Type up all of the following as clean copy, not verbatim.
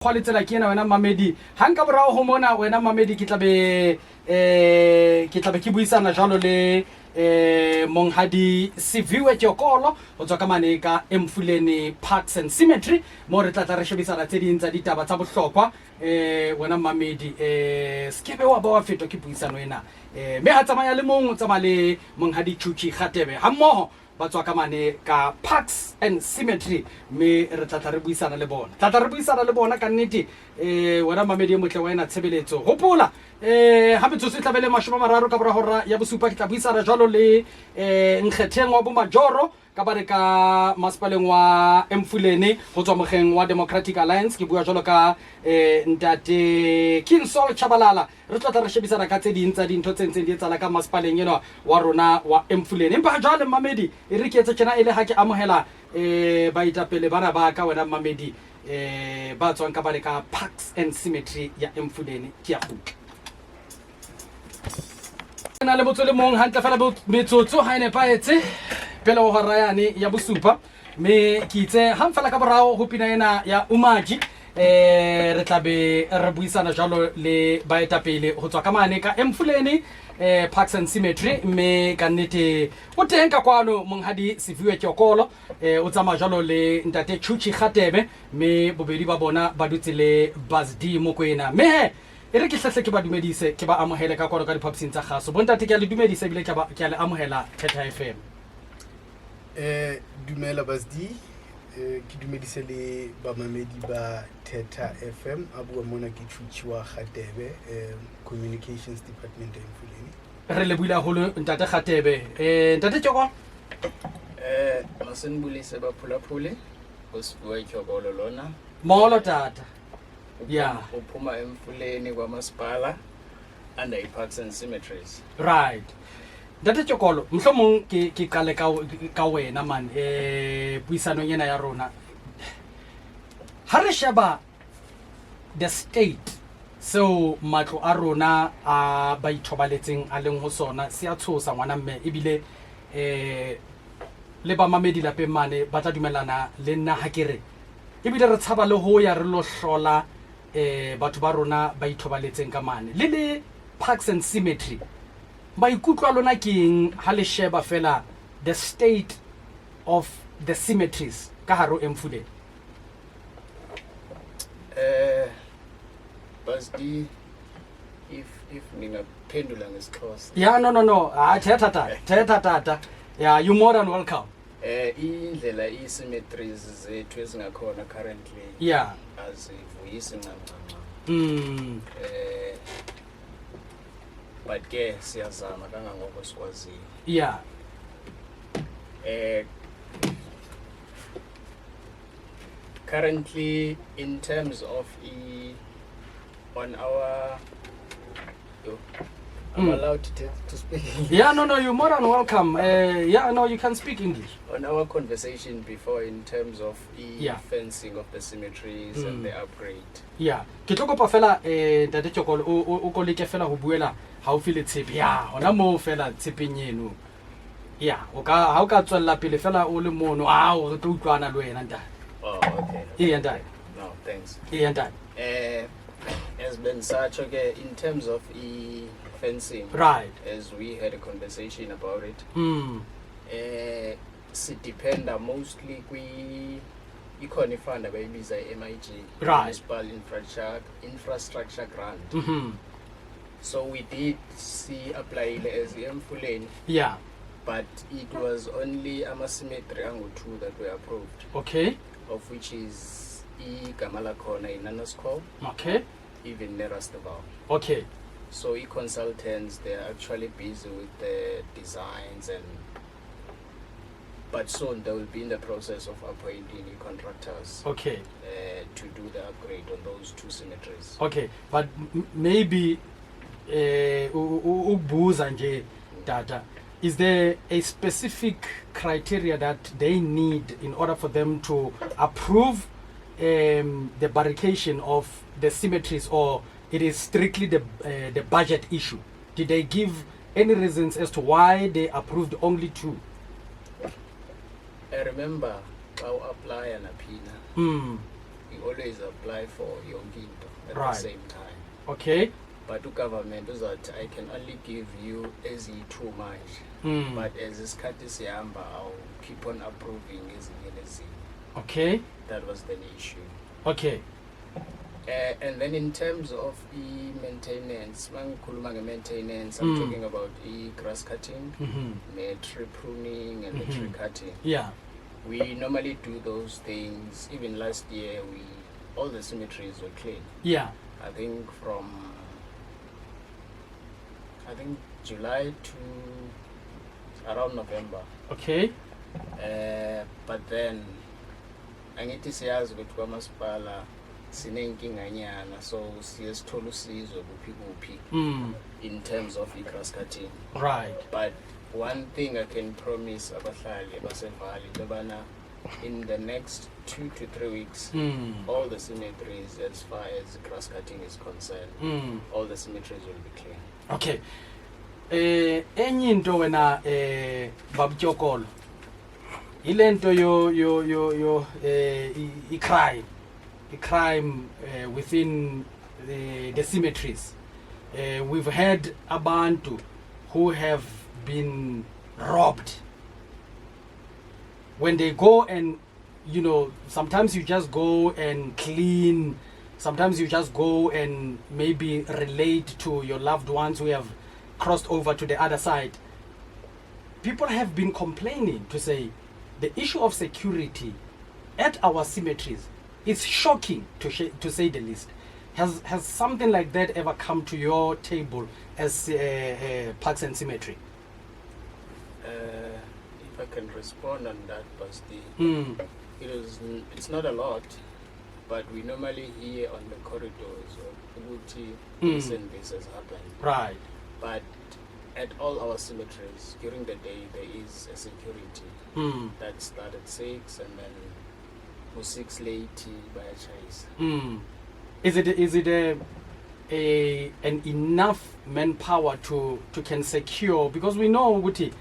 Quality ke ena wena mamedi ha nka borao ho mona wena mamedi ke tlabe ke buisana jalo le monghadi Siviwe Jokolo ho tswa ka mane ka Emfuleni Parks and Cemetery mo re tla re shebisana tse ding tsa ditaba tsa bohlokwa wena mamedi skebe wa ba wa fetwa ke buisano ena me ha tsamaya le mong tsamale monghadi Chuchi Khatebe ha mmoho ba tswa ka mane ka Parks and Cemetery me re tla re buisana le bona ka nnete wena mamedi motle wa ena tshebeletso hopola ha metsotso tlabele 30 ka bora hora ya bosupa ke tla buisana jwalo le nkgetheng wa bo majoro ka bare ka masipaleng wa Emfuleni ho tswa mogeng wa Democratic Alliance ke bua jwalo ka ntate Kinsol Chabalala re tla re shebisana ka tse ding tsa dintho tse ntseng di etsala ka masipaleng eno wa rona wa Emfuleni empa jwale mamedi e re ke etsa tjena ile ha ke amohela ba itapele bana ba ka wena mamedi ba tswang ka bare ka Parks and Cemetery ya Emfuleni ke ya kgutla na le botso le mong hantle fela metsotso ha ene paetse pele ho rayane ya bosupa me ke itse ha mfela ka borao ho pina ena ya Umaji re tlabe re buisana jalo le baetapele ho tswa ka mane ka Emfuleni Parks and Cemetery me ka nnete o teng ka kwano monghadi Siviwe Jokolo o tsama jalo le ntate Chuchi Khatebe me bobedi ba bona ba dutse le Bazdi Mokoena me e re ke hlahle ke ba dumedise ke ba amohele ka kwano ka diphaposing tsa gaso bontate ke a le dumedisa bile ke a le amohela Theta FM dumela Bazdi ke dumedise le bamamedi ba Theta FM a bua mona ke Chuchi wa Khatebe Communications Department ya Emfuleni re le buile haholo ntate Khatebe ntate Jokolo masenibulise baphulaphule uSiviwe Jokolo lona molo tata yeah uphuma Emfuleni kwamasipala under Parks and Cemeteries right ntate Jokolo mhlomong ke qale ka wena man puisano ena ya rona ha re sheba the state so matlo a rona a ba ithobaletseng a leng ho sona se a tshosa ngwana mme ebile le ba mamedi la pemane ba tla dumelana le nna ha kere ebile re tshaba le ho ya re lo hlola batho ba rona ba ithobaletseng ka mane le Parks and Cemetery ba ikutlwa lona keng ha le sheba fela the state of the cemeteries ka haro Emfuleni Bazdi if ningaphendula ngesixhosa yeah no thetha tata yeah you more than welcome indlela i-cemeteries zethu ezingakhona currently yeah azivuyisi ncam but ke siyazama kangangoko sikwaziyo yeah currently in terms of on our I'm allowed to speak English. Yeah, no, you're more than welcome. Yeah, no, you can speak English. On our conversation before in terms of fencing of the cemeteries and the upgrade. Yeah. Ke tlo kopa fela ntate Jokolo o ko leke fela ho buela ha o file tshepe ya hona mo fela tshepeng eno. Yeah, ha o ka tswella pele fela o le mono o re tlo utlwana le wena ntate. Oh, okay. Ntate. No, thanks. Ntate. Has been such okay in terms of fencing, right, as we had a conversation about it. It depends mostly ikhona ifund abayibiza MIG, right, Municipal Infrastructure Grant. So we did see apply as Emfuleni, yeah, but it was only cemetery angle 2 that were approved, okay, of which is Gamala Corner in Nanasko, okay, even Nerastaval. Okay. So consultants, they're actually busy with the designs but soon they will be in the process of appointing contractors. Okay. To do the upgrade on those 2 cemeteries. Okay, but maybe ubuza nje data, is there a specific criteria that they need in order for them to approve the barrication of the cemeteries, or it is strictly the budget issue? Did they give any reasons as to why they approved only 2? I remember our apply and appeal. always apply for yonkinto at Right. the same time. Okay. But the government is that I can only give you as too much. Mm. But as isikhathi sihamba, I'll keep on approving ezinye nezinye. Okay. That was the issue. Okay. And then in terms of maintenance, maintenance, I'm Mm. talking about grass cutting, tree pruning, and the tree cutting. Yeah. We normally do those things. Even last year, all the cemeteries were clean. Yeah. I think from July to around November. Okay. But then angithi siyazi ukuthi kwamasipala sinenkinganyana, so siyesithola usizo kuphi in terms of grass cutting. Right. But one thing I can promise abahlali basevali lebana in the next 2 to 3 weeks, all the cemeteries, as far as grass cutting is concerned, all the cemeteries will be clean. Okay. Enye into wena babtyokolo ilento yo crime within the cemeteries. We've had abantu who have been robbed. When they go and, sometimes you just go and clean, sometimes you just go and maybe relate to your loved ones who have crossed over to the other side. People have been complaining to say the issue of security at our cemeteries is shocking, to say the least. Has something like that ever come to your table as Parks and Cemetery? If I can respond on that, Basti, it's not a lot, but we normally hear on the corridors of Ubuti, this and this has happened. Right. But at all our cemeteries, during the day, there is a security that starts at 6 and then 6 late by a chase. Is it an enough manpower to can secure? Because we know, Guti,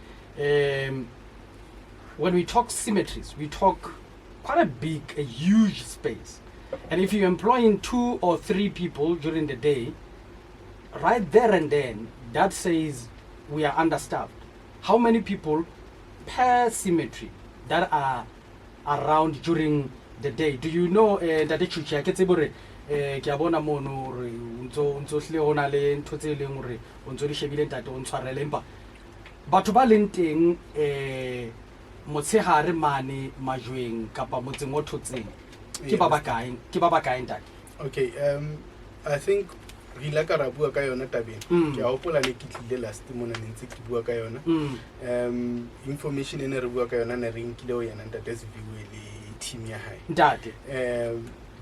when we talk cemeteries, we talk quite a huge space. And if you're employing 2 or 3 people during the day, right there and then, that says we are understaffed. How many people per cemetery that are around during the day? Do you know that it should check it? Ke a bona mono re untso hle hona le ntho tse leng hore untso di shebile ntate o ntshwarele empa batho ba leng teng motshehare mane majweng kapa motseng o thotseng ke ba bakae ntate? Okay, I think re la ka ra bua ka yona tabeng ke a hopola le ke tlile last mona ne ntse ke bua ka yona information ene re bua ka yona ne re nkile ho yena ntate Siviwe le team ya hae ntate.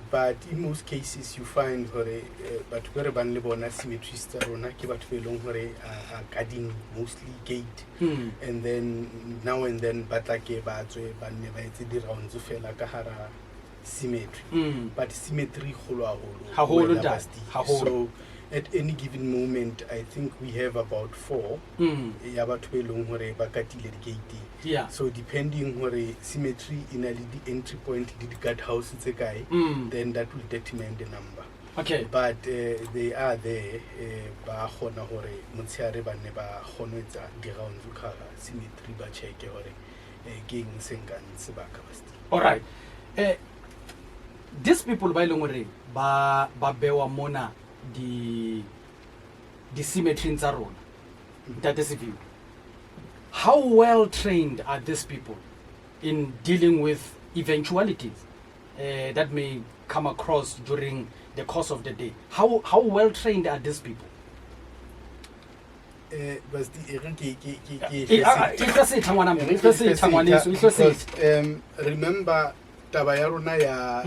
But in most cases you find hore batho ba re ban le bona cemeteries tsa rona ke batho be leng hore are guarding mostly gate and then now and then batla ke ba tswe ba nne ba etse di rounds fela ka hara cemetery but cemetery haholo so at any given moment I think we have about 4 ya batho be leng hore ba katile di gate. Yeah. So depending hore cemetery in a the entry point did guard house tse kae, then that will determine the number. Okay. But they are there ba khona hore motsheare ba ne ba khonetsa di rounds ka cemetery ba check hore keng sengane se ba ka basti. All right. These people ba ileng hore ba bewa mona di cemetery tsa rona. That is view. How well trained are these people in dealing with eventualities that may come across during the course of the day? How well trained are these people? Remember taba ya rona ya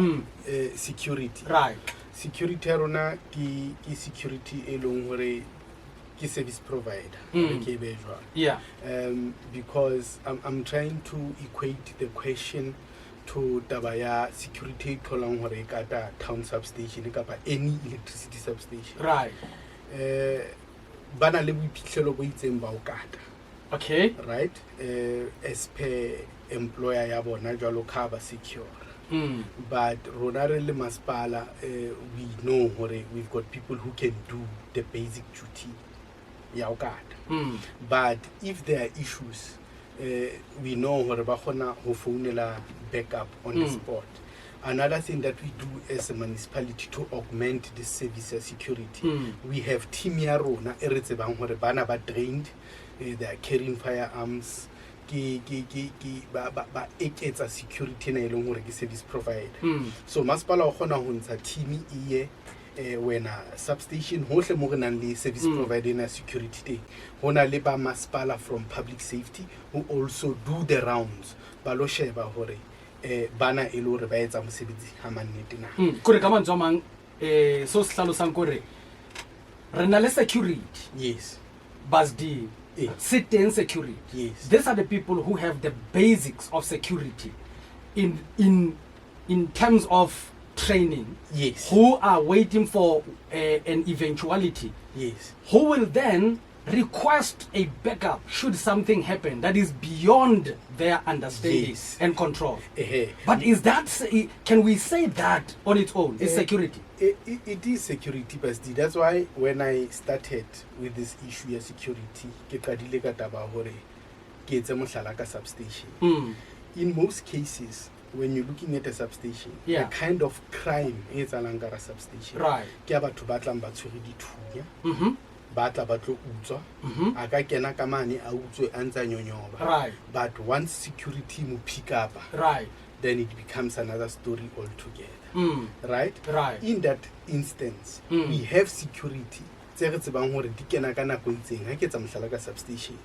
security. Right. Security ya rona ki security e leng hore ki service provider. Yeah. Because I'm trying to equate the question to taba ya security tholang hore kata town substation kapa any electricity substation. Right. Bana le boiphihlelo bo itseng ba o kata. Okay. Right. As per employer ya bona jwalo cover secure. but rona re le masepala we know hore we've got people who can do the basic duty ya ho kata. But if there are issues we know hore ba khona ho founela backup on the spot. Another thing that we do as a municipality to augment the service of security, we have team ya rona e re tsebang hore bana ba trained, they are carrying firearms, ba eketsa security na eleng hore ke service provider. So masepala o khona ho ntsha team iye when a substation hohle mo re nang le service provider na security teng, hona le ba masepala from public safety who also do the rounds ba lo sheba hore bana e le hore ba etsa mosebetsi ha mannete na. Kore ka mantswe a mang so se hlalosang kore re na le security, Yes. BASD, sit in security. Yes. These are the people who have the basics of security in terms of training, Yes. who are waiting for an eventuality, Yes. who will then request a backup should something happen that is beyond their understanding Yes. and control. Ehe. But is that, can we say that on its own is security? It is security, BASD. That's why when I started with this issue of security, ke qadile ka taba hore ke etse mohlala ka substation. In most cases, when you're looking at a substation, Yeah. the kind of crime e etsahalang ka hara substation, Right. ke ya batho ba tlang ba tshwere dithunya, ba tla ba tlo utswa, a ka kena ka mane a utswe a ntsa nyonyoba. Right. But once security mo pick up, Right. then it becomes another story altogether. Right? Right. In that instance, we have security tse re tsebang hore di kena ka nako itseng ha ke tsa mohlala ka substation.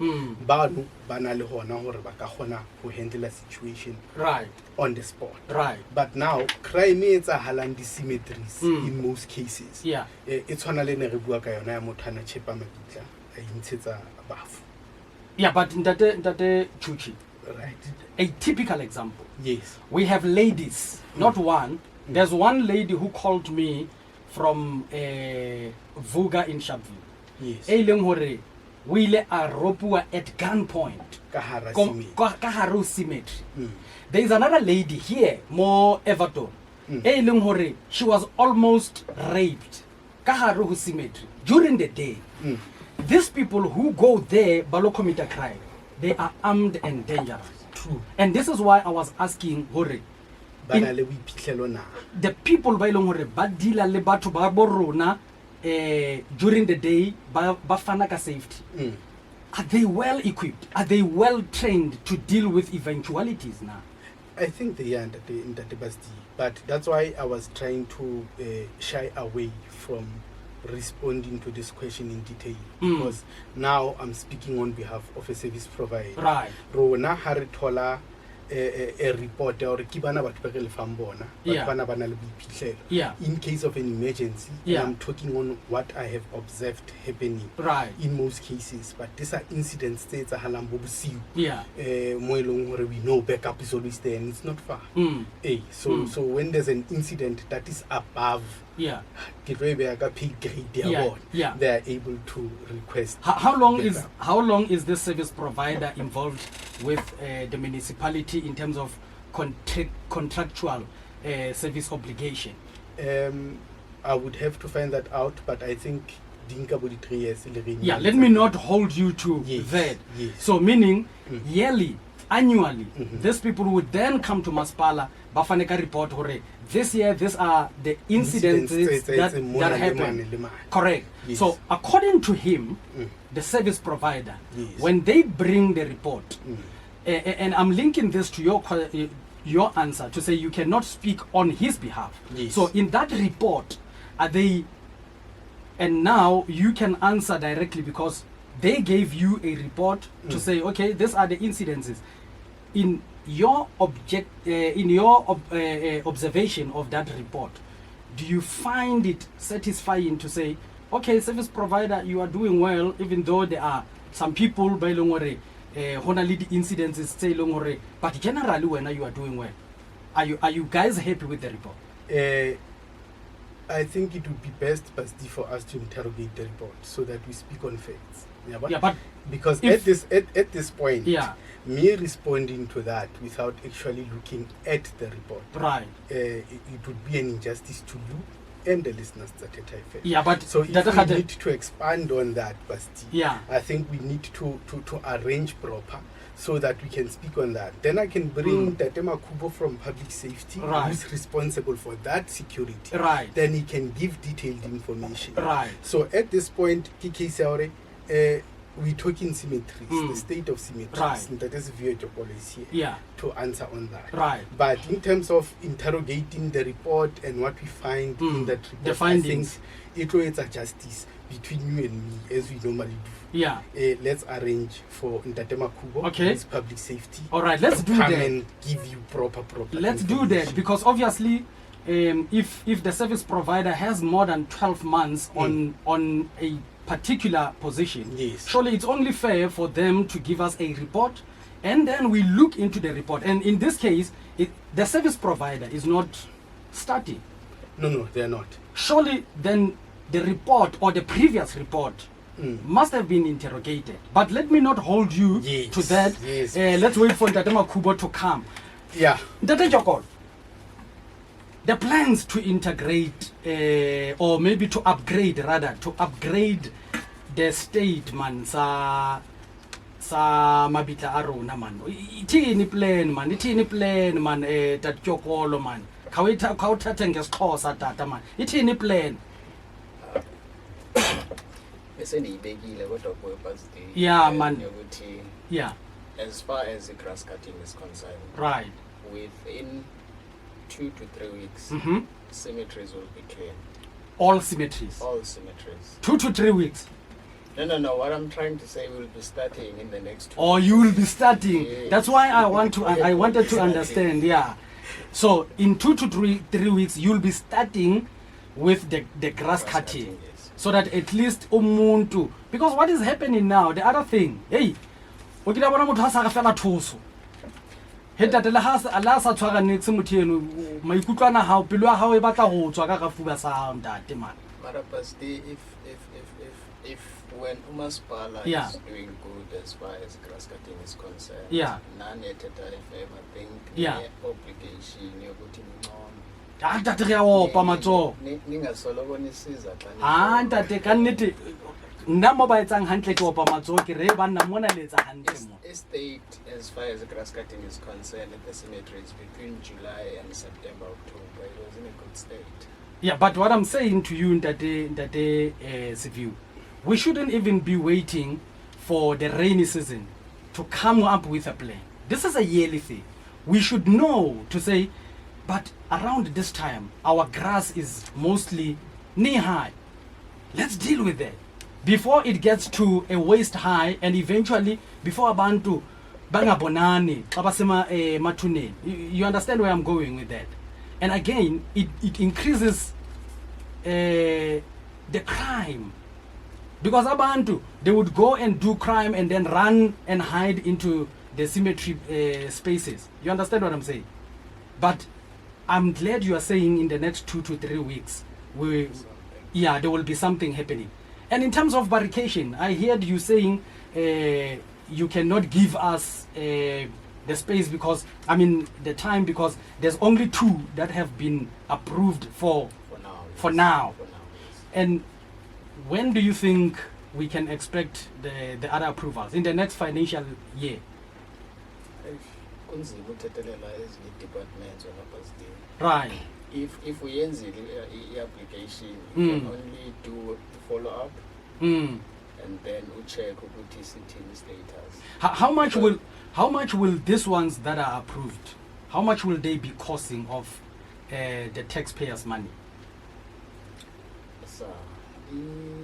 Bano ba na le hona hore ba ka kgona ho handle a situation Right. on the spot. Right. But now crime e etsahalang di-cemeteries in most cases, Yeah. e tshwana le ne re bua ka yona ya motho a na chepa mabitla a intshetsa bafu. Yeah, but Ntate Chuchi, Right? a typical example. Yes. We have ladies, not one. There's one lady who called me from Vuga in Sharpeville. Yes. E leng hore o ile a ropiwa at gunpoint Ka hara ka hare ho cemetery. There is another lady here, more Everton. E leng hore she was almost raped ka hare ho cemetery during the day. These people who go there balo commit a crime, they are armed and dangerous. True. And this is why I was asking hore Ba na le boiphihlelo na. the people ba ileng hore ba deala le batho ba bo rona during the day ba fana ka safety. Are they well equipped? Are they well trained to deal with eventualities now? I think they are in the BASD, but that's why I was trying to shy away from responding to this question in detail, because now I'm speaking on behalf of a service provider. Right. Rona ha re thola a report or ke bana batho ba re lefang bona, Yeah. bana ba na le boiphihlelo. Yeah. In case of an emergency, Yeah. and I'm talking on what I have observed happening Right. in most cases, but these are incidents tse etsahalang bo bosiu. Yeah. Mo eleng hore we know backup is always there and it's not far. So when there's an incident that is above Yeah. ke tlo e beha ka pay grade ya Yeah, bona, yeah. they are able to request. How long is backup. this service provider involved with the municipality in terms of contractual service obligation? I would have to find that out, but I think dinka bo di 3 years le reng. Yeah, let me not hold you to Yes, that. yes. So meaning yearly, annually, these people would then come to Masipala, Bafaneka report hore. This year, these are the incidents that happened. Correct. Yes. So according to him, the service provider, Yes. when they bring the report, and I'm linking this to your answer to say you cannot speak on his behalf. Yes. So in that report, are they? And now you can answer directly because they gave you a report to say, okay, these are the incidences. In your observation of that report, do you find it satisfying to say, okay, service provider, you are doing well, even though there are some people by longore honali the incidences say longore, but generally when you are doing well? Are you guys happy with the report? I think it would be best, Basti, for us to interrogate the report so that we speak on facts. Yeah, but because if- at this point, yeah, me responding to that without actually looking at the report, right. it would be an injustice to you and the listeners that it FM. Yeah, but So if Dr. we Khatib- need to expand on that, Basti, yeah, I think we need to arrange proper so that we can speak on that. Then I can bring Tatema Kubo from public safety, Right. who's responsible for that security. right, Then he can give detailed information. right. So at this point, TK Saore, we're talking symmetries, the state of symmetries. Right. And that is view policy here Yeah, to answer on that. right. But in terms of interrogating the report and what we find in that report, The findings. I think it will justice between you and me as we normally do. Yeah. Let's arrange for Ntatema Kubo, Okay. his public safety, All right, let's to do come that. and give you proper. Let's do that information. because obviously, if the service provider has more than 12 months on a particular position, Yes. surely it's only fair for them to give us a report, and then we look into the report. And in this case, the service provider is not starting. No, they're not. Surely then the report or the previous report must have been interrogated. But let me not hold you Yes, to that. yes. Let's wait for Ntatema Kubo to come. Yeah. Ntate Jokol, the plans to integrate or maybe to upgrade the state man sa mabitla a rona man, ithini plan man Tate Jokolo man, khawuthathe ngesixhosa tata man, ithini plan? bese ndiyibekile kodwa kuwe Basti, Yeah, man. yokuthi Yeah, as far as the grass cutting is concerned, right. within 2 to 3 weeks, Mm-hmm. cemeteries will be clear. All symmetries. All cemeteries. 2 to 3 weeks. No. What I'm trying to say, we'll be starting in the next 2 Or you will be starting. Yes. That's why I wanted to understand. Yeah. So in 2 to 3 weeks, you'll be starting with the grass cutting, yes. so that at least umuntu. Because what is happening now? The other thing, hey, o kila bona motho a sa re fela thuso. He tate le ha a sa tshwaganetse motho eno maikutlwana ha o pelo ya hao e batla go tswa ka gafuba sa hao ntate man. Mara Basti, if when Umasipala Yeah. is doing good as far as grass cutting is concerned, Yeah. none at FM, I think, Yeah. obligation yokuthi ninqome. Ah ntate re a opa matsoho. Ningasoloko nisiza xa Ah ntate ka nnete nna mo ba etsang hantle ke opa matsoho ke re ba nna mona le etsa hantle mo. Estate, as far as grass cutting is concerned, at the cemeteries between July and September, October, it was in a good state. Yeah, but what I'm saying to you, Ntate Siviu, we shouldn't even be waiting for the rainy season to come up with a plan. This is a yearly thing. We should know to say, but around this time, our grass is mostly knee-high. Let's deal with that before it gets to a waist-high, and eventually before abantu bangabonani xa basema mathuneni. You understand where I'm going with that? And again, it increases the crime, because abantu, they would go and do crime and then run and hide into the cemetery spaces. You understand what I'm saying? But I'm glad you are saying in the next 2 to 3 weeks, there will be something happening. And in terms of barricade, I heard you saying you cannot give us the space because, the time, because there's only 2 that have been approved for now. Yes. And when do you think we can expect the other approvals? In the next financial year? Kunzima uthethelela ezinye departments wena Basti. Right. If we yenzile i-application, you can only do follow up Mm. and then check ukuthi sithini status. How much will these ones that are approved, how much will they be costing of the taxpayers' money? So,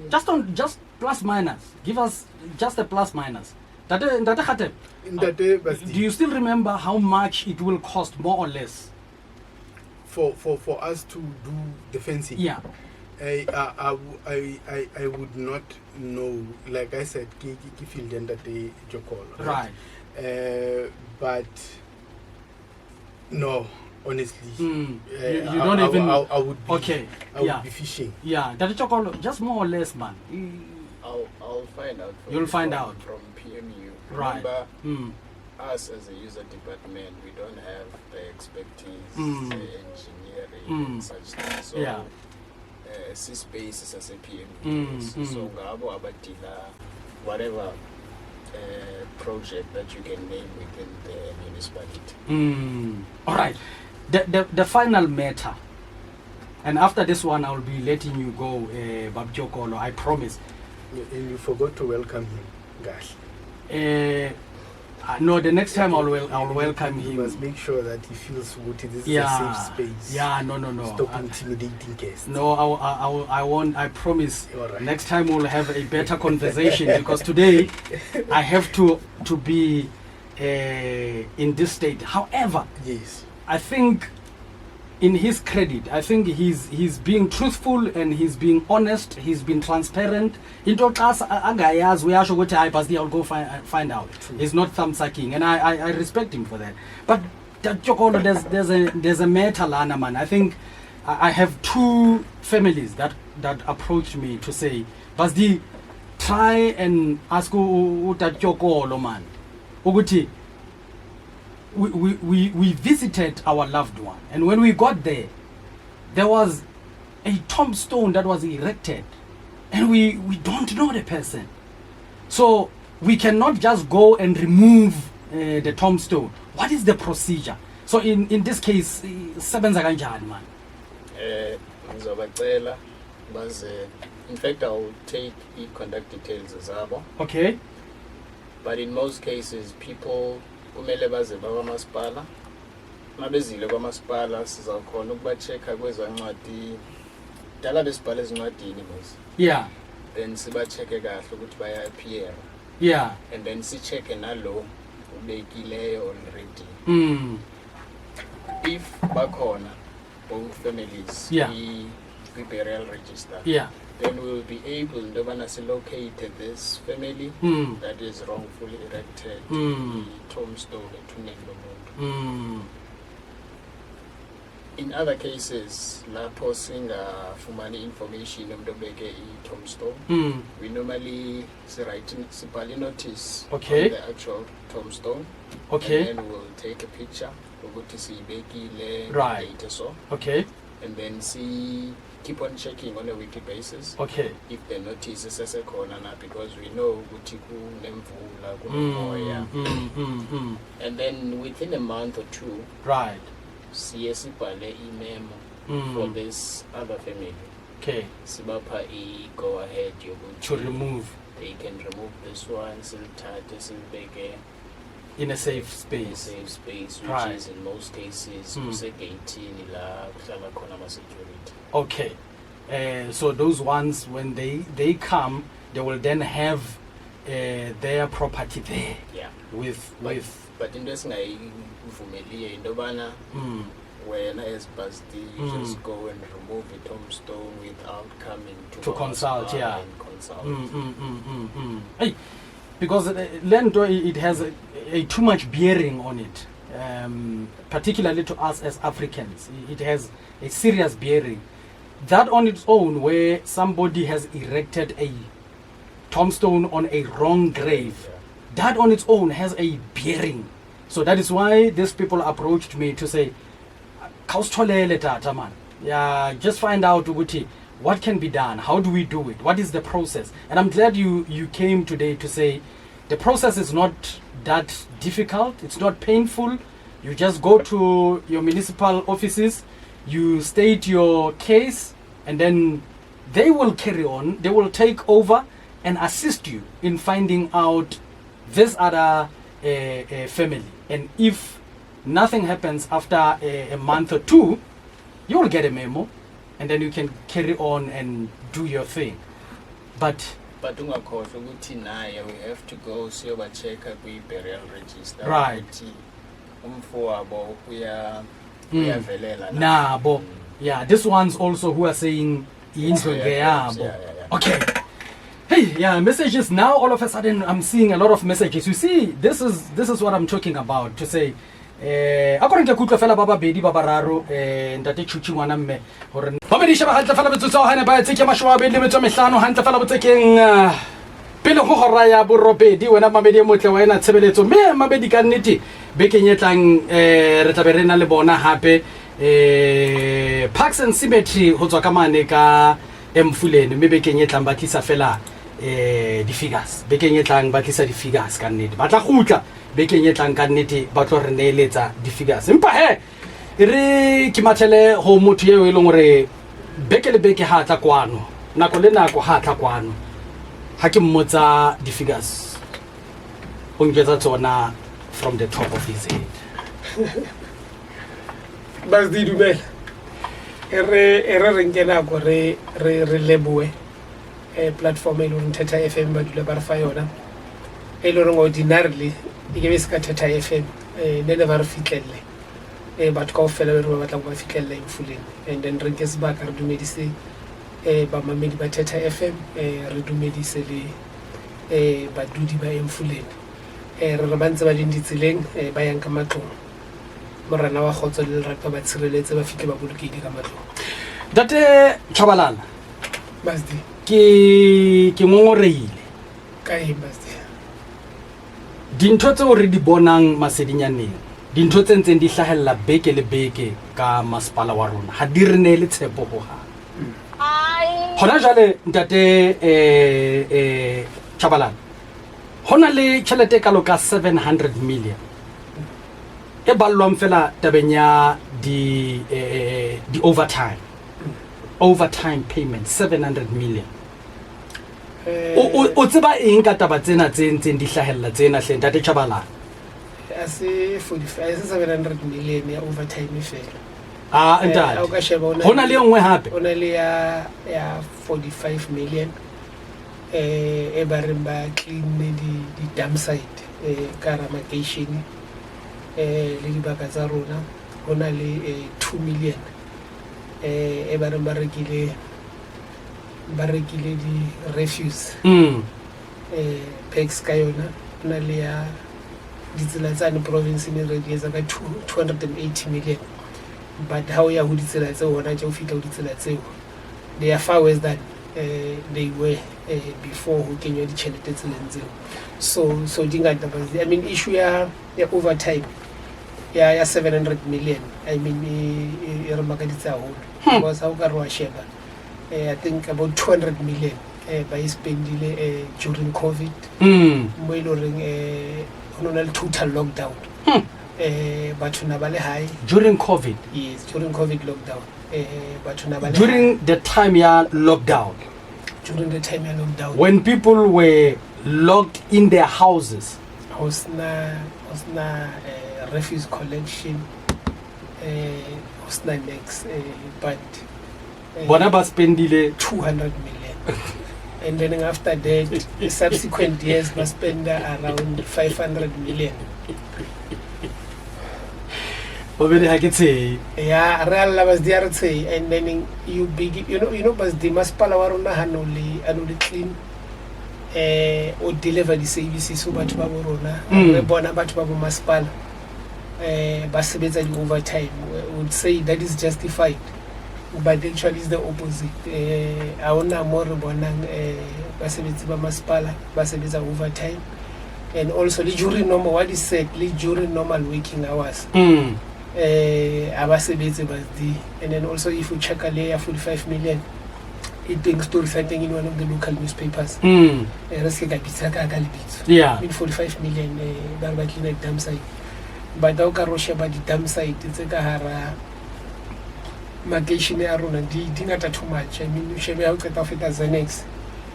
Just plus minus. Give us just a plus minus. Ntate Khatib, Ntate Basti, do you still remember how much it will cost, more or less? for us to do the fencing? Yeah. I would not know. Like I said, ki feel that they jokol. Right. But no, honestly. You don't even. I would be, Okay. I would Yeah. be fishing. Yeah. That Chokolo, just more or less, man. I'll find out. You'll find out. From PMU. Right. Remember, us as a user department, we don't have the expertise, the engineering, and such things. So, Yeah. C-Space is as a PMU. So, ngabo abadila, whatever project that you can name within the municipality. All right. The final matter, and after this one, I'll be letting you go, Babjokolo. I promise. And you forgot to welcome him, gosh. No, the next time I'll welcome You him. must make sure that he feels good. This Yeah. is a safe space. Yeah. No. Stop intimidating guests. No, I won't. I promise. All right. Next time we'll have a better conversation because today I have to be in this state. However, Yes. I think, in his credit, I think he's being truthful and he's being honest. He's been transparent. Into class, agayas we actually go to I'll go find out. True. He's not thumb sucking, and I respect him for that. But Chokolo, there's a matter, Lana, man. I think I have two families that approached me to say, Basdi, try and ask Chokolo, man. Uguti, we visited our loved one, and when we got there was a tombstone that was erected, and we don't know the person, so we cannot just go and remove the tombstone. What is the procedure? So in this case, sebenza kanjani, man? Ngizobacela baze. In fact, I'll take e-contact details zabo. Okay. But in most cases, people kumele baze bakwamasipala. Mabezile kwamasipala sizakhona ukuba-check-a kwezancwadi. Dala besibhala ezincwadini mos. Yeah. Then siba-check-e kahle ukuthi baya-appear. Yeah. And then si-check-e nalo ubekileyo already. If bakhona both families Yeah. kwi-burial register, Yeah. then we will be able to locate this family that is wrongfully erected tombstone ethuneni lomuntu. In other cases, lapho singafumani information yomuntu obeke i-tombstone, we normally sibhala notice Okay. on the actual tombstone. Okay. And then we'll take a picture ukuthi siyibekile Right. later so, Okay. and then see, keep on checking on a weekly basis Okay. if the notice is sesekhona na, because we know ukuthi kunemvula kunomoya. And then within a month or two Right. siye sibhale i-memo for this other family, Okay. sibapha i-go ahead To yokuthi remove they can remove this one, silithathe silibeke in a safe in a space. safe space, which Right. is in most cases kusegeyithini la kuhlala khona ama-security. Okay. So those ones, when they come, they will then have their property there Yeah. with But into esingayivumeliyo into yobana wena as Basdi you just go and remove a tombstone without coming to consult, hospital yeah. and consult. Hey, because Lento, it has a too much bearing on it, particularly to us as Africans. It has a serious bearing. That on its own, where somebody has erected a tombstone on a wrong grave, that on its own has a bearing. So that is why these people approached me to say, "Kaustolele tata man, yeah, just find out ukuthi what can be done, how do we do it, what is the process." And I'm glad you came today to say the process is not that difficult, it's not painful. You just go to your municipal offices, you state your case, and then they will carry on, they will take over and assist you in finding out this other family. And if nothing happens after a month or two, you will get a memo, and then you can carry on and do your thing. But ungakhohlwa ukuthi naye we have to go siyoba-check-a kwi-burial register Right. ukuthi umfowabo uyavelela na. nabo, yeah, these ones also who are saying indlu ngeyabo. Yeah. Okay. Hey, yeah, messages now. All of a sudden, I'm seeing a lot of messages. You see, this is what I'm talking about. To say, a kore ke kutlwa fela ba babedi ba bararo ntate Chuchi ngwana mme hore ba medisha ba hantle fela betsotsa hane ba tseke mashoa be le metso mehlano hantle fela botsekeng pele go hora ya borobedi wena mabedi e motle wa ena tshebeletso me mabedi ka nnete be kenyetlang re tla be re na le bona hape Parks and Symmetry ho tswa ka mane ka Mfuleni me be kenyetlang ba tlisa fela di figures be kenyetlang ba tlisa di figures ka nnete ba tla gutla be kenyetlang ka nnete ba tlo re neeletsa di figures empa re ke matlele ho motho yeo e leng gore beke le beke ha tla kwano nako le nako ha tla kwano ha ke mmotsa di figures o nketsa tsona from the top of his head. Bas di dumela re nkena go re leboe platform e leng Theta FM ba dula ba re fa yona e leng ordinarily e ke be se ka Theta FM ne le ba re fitlelle batho kaofela ba re batla go ba fitlelle Mfuleni and then re ke se ba ka re dumedise ba mamedi ba Theta FM re dumedise le badudi ba Mfuleni re ba ntse ba le ditseleng ba yang ka matlong morana wa khotso le rata ba tshireletse ba fitle ba bolokedi ka matlong. Date Chabalala Basdi ke ngongoreile ka e Basdi dintho tse o re di bonang masedinyaneng dintho tse ntseng di hlahella beke le beke ka masepala wa rona ha di re ne le tshepo ho ha hona jale ntate Chabalala hona le tšhelete kalo ka 700 million e ballwang fela tabeng ya di overtime payment 700 million o tseba eng ka taba tsena tse ntseng di hlahella tsena hle ntate Chabalala ase 700 million ya overtime fela ntate hona le nngwe hape hona le ya 45 million e ba re ba clean di dam site ka Ramacation le dibaka tsa rona hona le 2 million e ba re ba rekile di refuse pex ka yona hona le ya ditsela tsa ne province ne re di etsa ka 280 million but how ya ho ditsela tse hona tse o fitla ho ditsela tseo they are far worse than they were before ho kenywa di tšhelete tseleng tseo so dingata ba I mean issue ya overtime ya 700 million I mean e re makaditse haholo because how ka re wa sheba I think about 200 million by spendile during COVID mo ile reng ho na le total lockdown batho na ba le high during COVID. Yes, during COVID lockdown batho na ba le During the time ya lockdown, when people were locked in their houses, hosna refuse collection hosna next but bona ba spendile 200 million and then after that the subsequent years must spend around 500 million. Yeah, real was there and then you begin you know but the masipala wa rona hanoli clean or deliver the services so batho ba rona re bona batho ba masipala ba sebetsa di overtime would say that is justified but actually it's the opposite a ona more bonang ba sebetsa ba masipala ba sebetsa overtime and also during normal what is said during normal working hours abasebetsi basdi and then also if you check a layer 45 million it being story something in one of the local newspapers risk ka bitsa ka lebitso yeah 45 million ba ba clean dam site but da o ka rosha ba di dam site tse ka hara magation ya rona di ngata too much I mean you shebe ha o qeta feta Zenex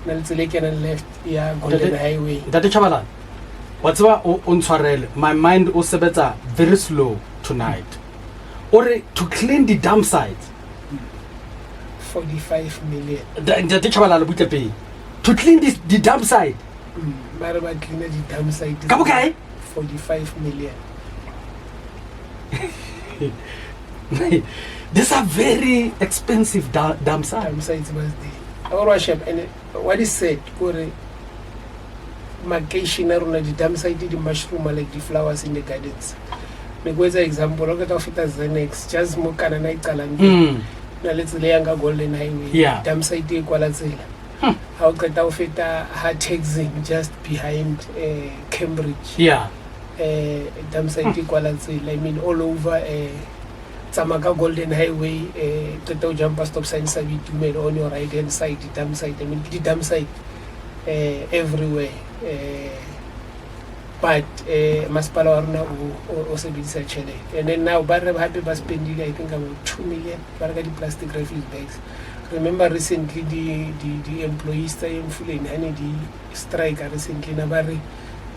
na le tsele ke na left ya Golden Highway Date Chabalala what's on tshwarele my mind o sebetsa very slow tonight or to clean the dam sites 45 million Date Chabalala butle pay to clean the dam site mara ba clean the dam site ka bokae 45 million these are very expensive dam sites must be our worship and what is said gore magation rona di dam site di mushroom like the flowers in the gardens ne go etsa example o ka ta feta Zenex just mo kana na iqala na le tsela ya nga Golden Highway Yeah. dam site e kwala tsela ha o qeta o feta ha taxing just behind Cambridge Yeah. dam site e kwala tsela I mean all over tsama ka Golden Highway qeta o jump stop sign sa Bitumelo on your right hand side dam site I mean the dam site everywhere but masipala wa rona o sebedisa tšhelete and then now ba re hape ba spendile I think about 2 million ba reka di-plastic refuse bags. Remember recently the employees tsa Emfuleni ha ne di strike recently na ba re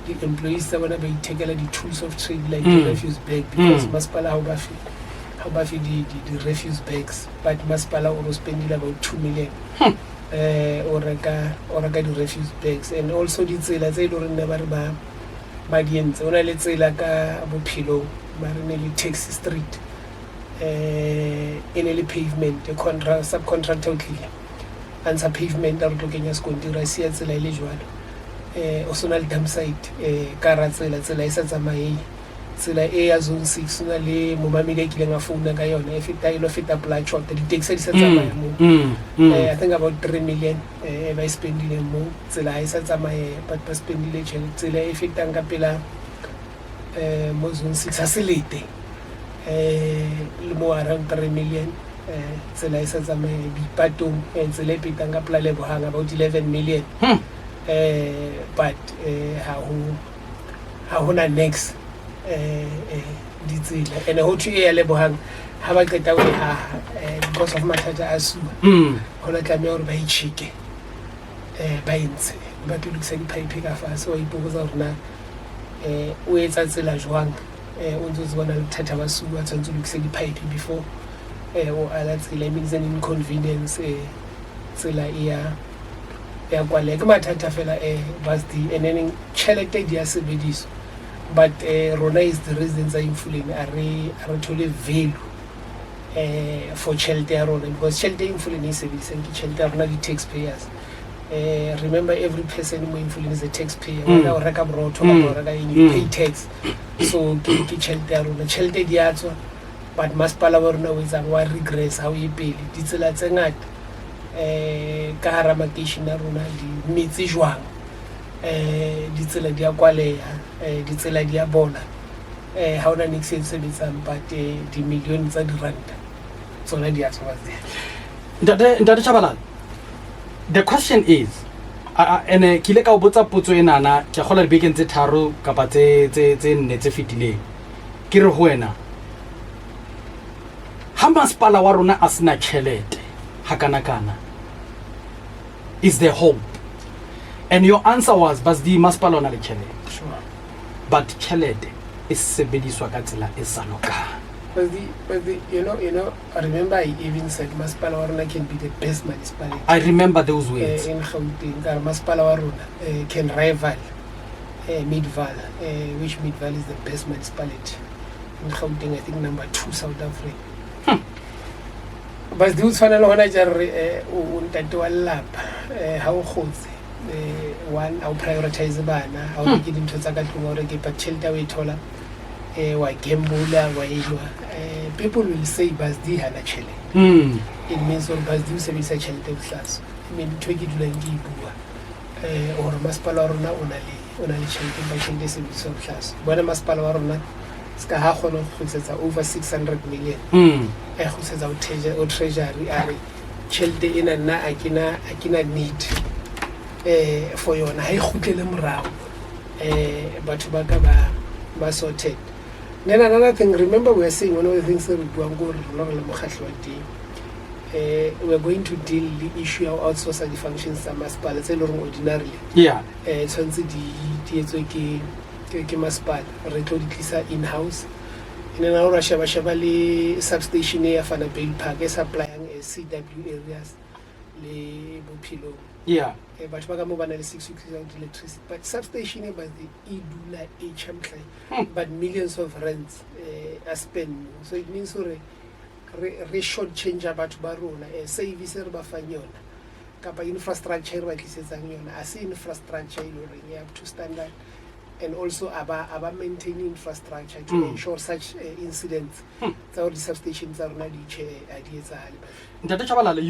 di-employees tsa bona ba ithekela di-tools of trade like the refuse bag because masipala ha ba fi di-refuse bags but masipala o spendile about 2 million o reka di-refuse bags and also ditsela tse e le gore nna ba re ba di entse o na le tsela ka Bophelo ba re ne le Taxi Street e ne le pavement subcontractor o tlile a ntsha pavement a re tlo kenya sekontiri a sia tsela e le jwalo o sona le dam site ka ra tsela e sa tsamaye tsela e ya zone 6 na le momamedi a kileng a founa ka yona e feta ilo feta Bloodshot di-taxi di sa tsamaya mo I think about 3 million ba e spendile mo tsela e sa tsamaye but ba spendile tsela e fetang ka pela mo zone 6 a se lete le mo around 3 million tsela e sa tsamaye dipatong tsela e fetang ka pela Lebohang about 11 million but ha hona next ditsela and ho thwe ya Lebohang ha ba qeta o because of mathata a suwa hona tlameha hore ba itshike ba entse ba tulukisa di-pipe ka fase wa ipotsa gore na o etsa tsela jwang o ntse o bona le bothata ba suwa tshwanetse o lokise di-pipe before o ala tsela I mean it's an inconvenience tsela ya kwale ke mathata fela basdi and then tšhelete di a sebediswa but rona is the reasons are Emfuleni a re thole value for tšhelete ya rona because tšhelete e Emfuleni e sebedisang ke tšhelete ya rona di-taxpayers. Remember every person mo Emfuleni is a taxpayer whether o reka borotho kapa o reka eng you pay tax so ke tšhelete ya rona tšhelete di a tswa but masipala wa rona o etsang wa regress ha o ye pele ditsela tse ngata ka hara makeishene a rona di metse jwang ditsela di a kwaleha ditsela di a bona ha ona nix e sebetsang but di-million tsa diranta tsona di a tswa Ntate Chabalala, the question is ene ke ile ka o botsa potso e nana ke gola dibekeng tse tharo kapa tse nne tse fetileng ke re ho wena ha masipala wa rona a sena tšhelete hakana is there hope? And your answer was basdi masipala ona le tšhelete sure but tšhelete e sebediswa ka tsela e sa lokang. but the you know I remember I even said masipala wa rona can be the best municipality. I remember those words. In Gauteng ka masipala wa rona can rival Midvaal which Midvaal is the best municipality in Gauteng I think number 2 South Africa. But the tshwanela hona jare o ntate wa lelapa ha o khotse one I prioritize bana ha o ke dintho tsa ka tlong hore ke pa tšhelete o e thola wa gambula wa ilwa people will say basdi hana tšhelete it means or basdi o sebedisa tšhelete bohlaswa I mean ntho ke dulang ke e bua or masipala wa rona o na le tšhelete ba tšhelete e sebediswa bohlaswa bona masipala wa rona ska ha kgona go kgutsetsa over 600 million e kgutsetsa o treasury a re tšhelete ena nna a kena need for yona ha e kgutlele morago batho ba ka ba sorted. Then another thing, remember we are saying one of the things that we buang go rona le mokgatlo wa teng we are going to deal the issue of outsource the functions tsa masipala tse leng ordinarily tshwantse di etswe ke masipala re tlo di tlisa in-house and then now ra sheba le substation ya Vanderbijl Park e supplyang CW areas le Bophelo batho ba ka mo ba na le 6 weeks of electricity but substation e but the idula HM but millions of rents are spent so it means re short change batho ba rona service re ba fang yona kapa infrastructure ba tlisetsang yona a se infrastructure ile re ya up to standard and also aba maintaining infrastructure to ensure such incidents tsa hore di-substations tsa rona di etsahale. Ntate Chabalala,